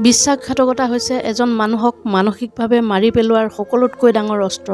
বিশ্বাসঘাতকতা হৈছে এজন মানুহক মানসিকভাৱে মাৰি পেলোৱাৰ সকলোতকৈ ডাঙৰ অস্ত্ৰ।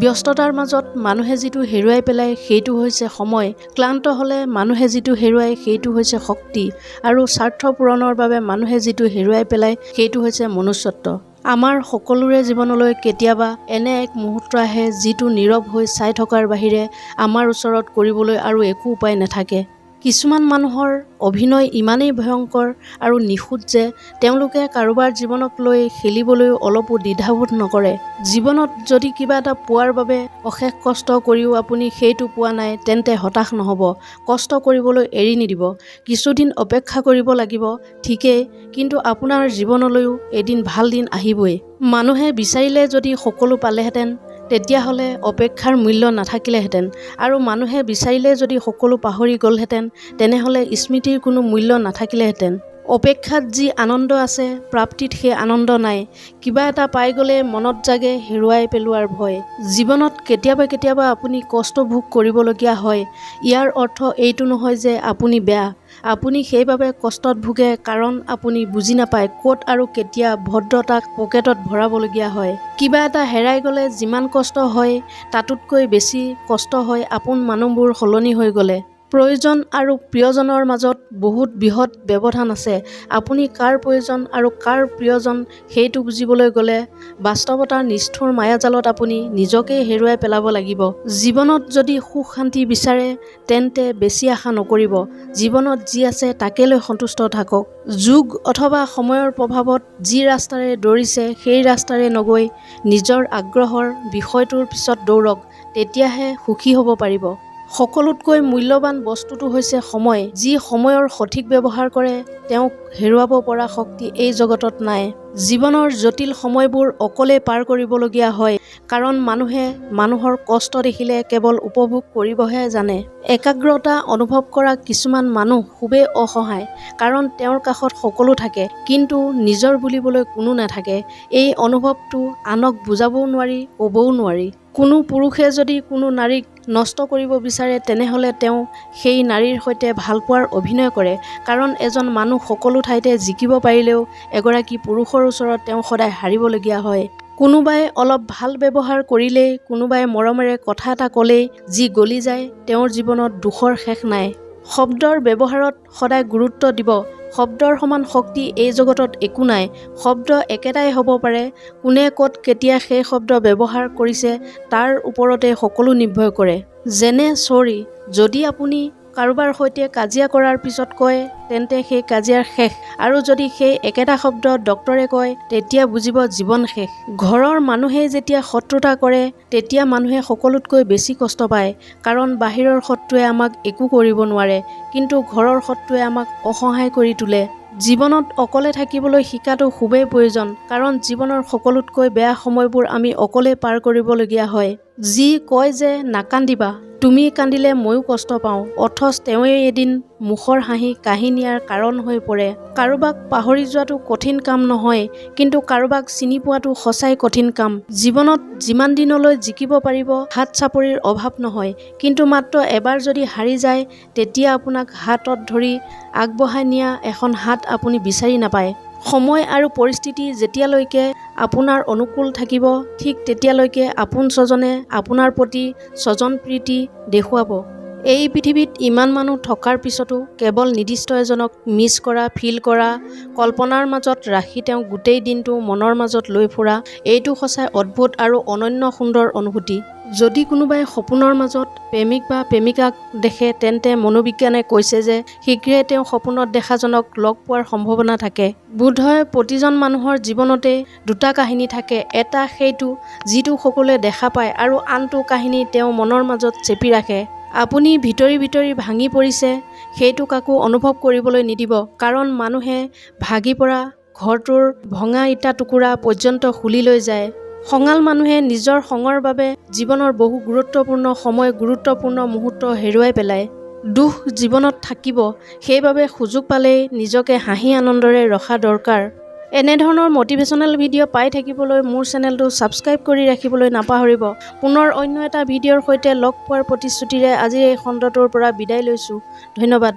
ব্যস্ততাৰ মাজত মানুহে যিটো হেৰুৱাই পেলায় সেইটো হৈছে সময়, ক্লান্ত হ'লে মানুহে যিটো হেৰুৱায় সেইটো হৈছে শক্তি, আৰু স্বাৰ্থ পূৰণৰ বাবে মানুহে যিটো হেৰুৱাই পেলায় সেইটো হৈছে মনুষ্যত্ব। আমাৰ সকলোৰে জীৱনলৈ কেতিয়াবা এনে এক মুহূৰ্ত আহে যিটো নীৰৱ হৈ চাই থকাৰ বাহিৰে আমাৰ ওচৰত কৰিবলৈ আৰু একো উপায় নাথাকে। কিছুমান মানুহৰ অভিনয় ইমানেই ভয়ংকৰ আৰু নিখুঁত যে তেওঁলোকে কাৰোবাৰ জীৱনক লৈ খেলিবলৈও অলপো দ্বিধাবোধ নকৰে। জীৱনত যদি কিবা এটা পোৱাৰ বাবে অশেষ কষ্ট কৰিও আপুনি সেইটো পোৱা নাই তেন্তে হতাশ নহ'ব, কষ্ট কৰিবলৈ এৰি নিদিব। কিছুদিন অপেক্ষা কৰিব লাগিব ঠিকেই, কিন্তু আপোনাৰ জীৱনলৈও এদিন ভাল দিন আহিবই। মানুহে বিচাৰিলে যদি সকলো পালেহেঁতেন তেতিয়াহ'লে অপেক্ষাৰ মূল্য নাথাকিলেহেঁতেন, আৰু মানুহে বিচাৰিলে যদি সকলো পাহৰি গ'লহেঁতেন তেনেহ'লে স্মৃতিৰ কোনো মূল্য নাথাকিলেহেঁতেন। অপেক্ষাত যি আনন্দ আছে প্ৰাপ্তিত সেই আনন্দ নাই। কিবা এটা পাই গ'লে মনত জাগে হেৰুৱাই পেলোৱাৰ ভয়। জীৱনত কেতিয়াবা কেতিয়াবা আপুনি কষ্ট ভোগ কৰিবলগীয়া হয়। ইয়াৰ অৰ্থ এইটো নহয় যে আপুনি বেয়া। আপুনি সেইবাবে কষ্টত ভোগে কাৰণ আপুনি বুজি নাপায় ক'ত আৰু কেতিয়া ভদ্ৰতাক পকেটত ভৰাবলগীয়া হয়। কিবা এটা হেৰাই গ'লে যিমান কষ্ট হয় তাতোতকৈ বেছি কষ্ট হয় আপোন মানুহবোৰ সলনি হৈ গ'লে। প্ৰয়োজন আৰু প্ৰিয়জনৰ মাজত বহুত বৃহৎ ব্যৱধান আছে। আপুনি কাৰ প্ৰয়োজন আৰু কাৰ প্ৰিয়জন সেইটো বুজিবলৈ গ'লে বাস্তৱতাৰ নিষ্ঠুৰ মায়াজালত আপুনি নিজকেই হেৰুৱাই পেলাব লাগিব। জীৱনত যদি সুখ শান্তি বিচাৰে তেন্তে বেছি আশা নকৰিব। জীৱনত যি আছে তাকে লৈ সন্তুষ্ট থাকক। যুগ অথবা সময়ৰ প্ৰভাৱত যি ৰাস্তাৰে দৌৰিছে সেই ৰাস্তাৰে নগৈ নিজৰ আগ্ৰহৰ বিষয়টোৰ পিছত দৌৰক, তেতিয়াহে সুখী হ'ব পাৰিব। সকলোতকৈ মূল্যৱান বস্তুটো হৈছে সময়। যি সময়ৰ সঠিক ব্যৱহাৰ কৰে তেওঁক হেৰুৱাব পৰা শক্তি এই জগতত নাই। জীৱনৰ জটিল সময়বোৰ অকলে পাৰ কৰিবলগীয়া হয় কাৰণ মানুহে মানুহৰ কষ্ট দেখিলে কেৱল উপভোগ কৰিবহে জানে। একাগ্ৰতা অনুভৱ কৰা কিছুমান মানুহ খুবেই অসহায় কাৰণ তেওঁৰ কাষত সকলো থাকে কিন্তু নিজৰ বুলিবলৈ কোনো নাথাকে। এই অনুভৱটো আনক বুজাবও নোৱাৰি, ক'বও নোৱাৰি। কোনো পুৰুষে যদি কোনো নাৰীক নষ্ট কৰিব বিচাৰে তেনেহ'লে তেওঁ সেই নাৰীৰ সৈতে ভালপোৱাৰ অভিনয় কৰে, কাৰণ এজন মানুহ সকলো ঠাইতে জিকিব পাৰিলেও এগৰাকী পুৰুষৰ ওচৰত তেওঁ সদায় হাৰিবলগীয়া হয়। কোনোবাই অলপ ভাল ব্যৱহাৰ কৰিলেই, কোনোবাই মৰমেৰে কথা এটা ক'লেই যি গলি যায় তেওঁৰ জীৱনত দুখৰ শেষ নাই। শব্দৰ ব্যৱহাৰত সদায় গুৰুত্ব দিব। শব্দৰ সমান শক্তি এই জগতত একো নাই। শব্দ একেটাই হ'ব পাৰে, কোনে ক'ত কেতিয়া সেই শব্দ ব্যৱহাৰ কৰিছে তাৰ ওপৰতে সকলো নিৰ্ভৰ কৰে। যেনে চৰি, যদি আপুনি কাৰোবাৰ সৈতে কাজিয়া কৰাৰ পিছত কয় তেন্তে সেই কাজিয়াৰ শেষ, আৰু যদি সেই একেটা শব্দ ডক্তৰে কয় তেতিয়া বুজিব জীৱন শেষ। ঘৰৰ মানুহে যেতিয়া শত্ৰুতা কৰে তেতিয়া মানুহে সকলোতকৈ বেছি কষ্ট পায়, কাৰণ বাহিৰৰ শত্ৰুৱে আমাক একো কৰিব নোৱাৰে কিন্তু ঘৰৰ শত্ৰুৱে আমাক অসহায় কৰি তোলে। জীৱনত অকলে থাকিবলৈ শিকাটো খুবেই প্ৰয়োজন, কাৰণ জীৱনৰ সকলোতকৈ বেয়া সময়বোৰ আমি অকলে পাৰ কৰিবলগীয়া হয়। যি কয় যে নাকান্দিবা, তুমি কান্দিলে ময়ো কষ্ট পাওঁ, অথচ তেওঁৱেই এদিন মুখৰ হাঁহি কাঢ়ি নিয়াৰ কাৰণ হৈ পৰে। কাৰোবাক পাহৰি যোৱাটো কঠিন কাম নহয়, কিন্তু কাৰোবাক চিনি পোৱাটো সঁচাই কঠিন কাম। জীৱনত যিমান দিনলৈ জিকিব পাৰিব হাত চাপৰিৰ অভাৱ নহয়, কিন্তু মাত্ৰ এবাৰ যদি হাৰি যায় তেতিয়া আপোনাক হাতত ধৰি আগবঢ়াই নিয়া এখন হাত আপুনি বিচাৰি নাপায়। সময় আৰু পৰিস্থিতি যেতিয়ালৈকে আপোনাৰ অনুকূল থাকিব ঠিক তেতিয়ালৈকে আপোন স্বজনে আপোনাৰ প্ৰতি স্বজন প্ৰীতি দেখুৱাব। এই পৃথিৱীত ইমান মানুহ থকাৰ পিছতো কেৱল নিৰ্দিষ্ট এজনক মিছ কৰা, ফিল কৰা, কল্পনাৰ মাজত ৰাখি তেওঁক গোটেই দিনটো মনৰ মাজত লৈ ফুৰা, এইটো সঁচাই অদ্ভুত আৰু অনন্য সুন্দৰ অনুভূতি। যদি কোনোবাই সপোনৰ মাজত প্ৰেমিক বা প্ৰেমিকাক দেখে তেন্তে মনোবিজ্ঞানে কৈছে যে শীঘ্ৰেই তেওঁ সপোনত দেখাজনক লগ পোৱাৰ সম্ভাৱনা থাকে। বোধহয় প্ৰতিজন মানুহৰ জীৱনতে দুটা কাহিনী থাকে, এটা সেইটো যিটো সকলোৱে দেখা পায় আৰু আনটো কাহিনী তেওঁ মনৰ মাজত চেপি ৰাখে। আপুনি ভিতৰি ভিতৰি ভাঙি পৰিছে সেইটো কাকো অনুভৱ কৰিবলৈ নিদিব, কাৰণ মানুহে ভাগি পৰা ঘৰটোৰ ভঙা ইটা টুকুৰা পৰ্যন্ত খুলি লৈ যায়। খঙাল মানুহে নিজৰ খঙৰ বাবে জীৱনৰ বহু গুৰুত্বপূৰ্ণ সময়, গুৰুত্বপূৰ্ণ মুহূৰ্ত হেৰুৱাই পেলায়। দুখ জীৱনত থাকিব, সেইবাবে সুযোগ পালেই নিজকে হাঁহি আনন্দৰে ৰখা দৰকাৰ। এনেধৰণৰ মটিভেশ্যনেল ভিডিঅ' পাই থাকিবলৈ মোৰ চেনেলটো ছাবস্ক্ৰাইব কৰি ৰাখিবলৈ নাপাহৰিব। পুনৰ অন্য এটা ভিডিঅ'ৰ সৈতে লগ পোৱাৰ প্ৰতিশ্ৰুতিৰে আজি এই খণ্ডটোৰ পৰা বিদায় লৈছোঁ। ধন্যবাদ।